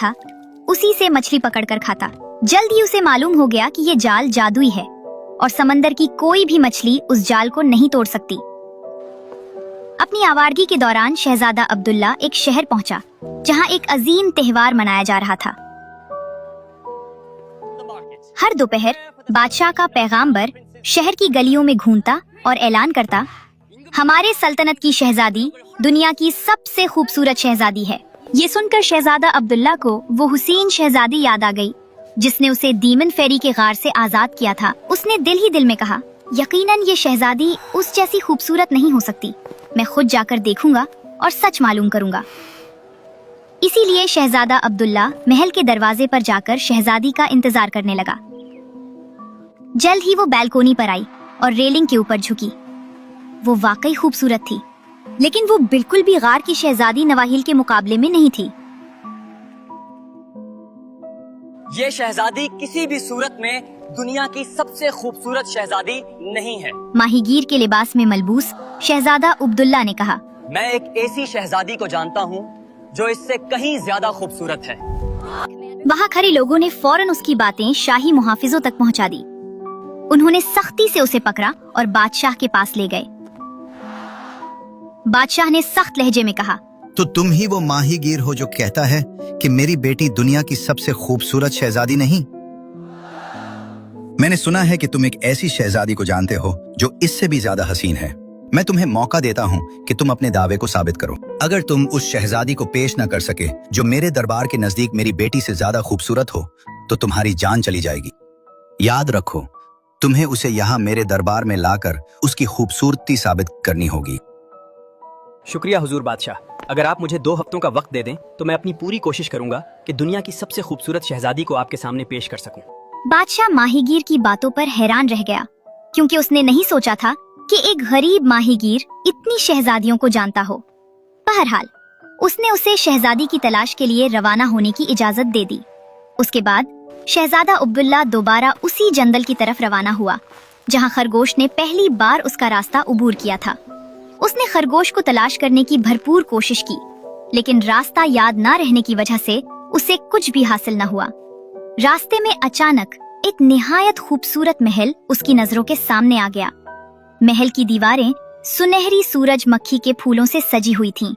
था उसी से मछली पकड़कर खाता। जल्द ही उसे मालूम हो गया कि ये जाल जादुई है और समंदर की कोई भी मछली उस जाल को नहीं तोड़ सकती। अपनी आवारगी के दौरान शहजादा अब्दुल्ला एक शहर पहुंचा जहां एक अजीम त्योहार मनाया जा रहा था। हर दोपहर बादशाह का पैगाम्बर शहर की गलियों में घूमता और ऐलान करता, हमारे सल्तनत की शहजादी दुनिया की सबसे खूबसूरत शहजादी है। ये सुनकर शहजादा अब्दुल्ला को वो हुसैन शहजादी याद आ गई जिसने उसे डीमन फेरी के गार से आजाद किया था। उसने दिल ही दिल में कहा, यकीनन ये शहजादी उस जैसी खूबसूरत नहीं हो सकती। मैं खुद जाकर देखूंगा और सच मालूम करूंगा। इसीलिए शहजादा अब्दुल्ला महल के दरवाजे पर जाकर शहजादी का इंतजार करने लगा। जल्द ही वो बैल्कोनी पर आई और रेलिंग के ऊपर झुकी। वो वाकई खूबसूरत थी, लेकिन वो बिल्कुल भी गार की शहजादी नवाहिल के मुकाबले में नहीं थी। ये शहजादी किसी भी सूरत में दुनिया की सबसे खूबसूरत शहजादी नहीं है। माहीगीर के लिबास में मलबूस शहजादा अब्दुल्ला ने कहा, मैं एक ऐसी शहजादी को जानता हूँ जो इससे कहीं ज्यादा खूबसूरत है। वहाँ खड़े लोगों ने फौरन उसकी बातें शाही मुहाफिजों तक पहुँचा दी। उन्होंने सख्ती से उसे पकड़ा और बादशाह के पास ले गए। बादशाह ने सख्त लहजे में कहा, तो तुम ही वो माहीगीर हो जो कहता है कि मेरी बेटी दुनिया की सबसे खूबसूरत शहजादी नहीं? मैंने सुना है कि तुम एक ऐसी शहजादी को जानते हो जो इससे भी ज्यादा हसीन है। मैं तुम्हें मौका देता हूँ कि तुम अपने दावे को साबित करो। अगर तुम उस शहजादी को पेश न कर सके जो मेरे दरबार के नजदीक मेरी बेटी से ज्यादा खूबसूरत हो, तो तुम्हारी जान चली जाएगी। याद रखो, तुम्हें उसे यहाँ मेरे दरबार में लाकर उसकी खूबसूरती साबित करनी होगी। शुक्रिया हुजूर बादशाह। अगर आप मुझे 2 हफ्तों का वक्त दे दें तो मैं अपनी पूरी कोशिश करूंगा कि दुनिया की सबसे खूबसूरत शहजादी को आपके सामने पेश कर सकूं। बादशाह माहीगीर की बातों पर हैरान रह गया, क्योंकि उसने नहीं सोचा था कि एक गरीब माहीगीर इतनी शहजादियों को जानता हो। बहरहाल उसने उसे शहजादी की तलाश के लिए रवाना होने की इजाजत दे दी। उसके बाद शहजादा अब्दुल्ला दोबारा उसी जंगल की तरफ रवाना हुआ जहां खरगोश ने पहली बार उसका रास्ता उबूर किया था। उसने खरगोश को तलाश करने की भरपूर कोशिश की, लेकिन रास्ता याद न रहने की वजह से उसे कुछ भी हासिल न हुआ। रास्ते में अचानक एक निहायत खूबसूरत महल उसकी नजरों के सामने आ गया। महल की दीवारें सुनहरी सूरजमुखी के फूलों से सजी हुई थीं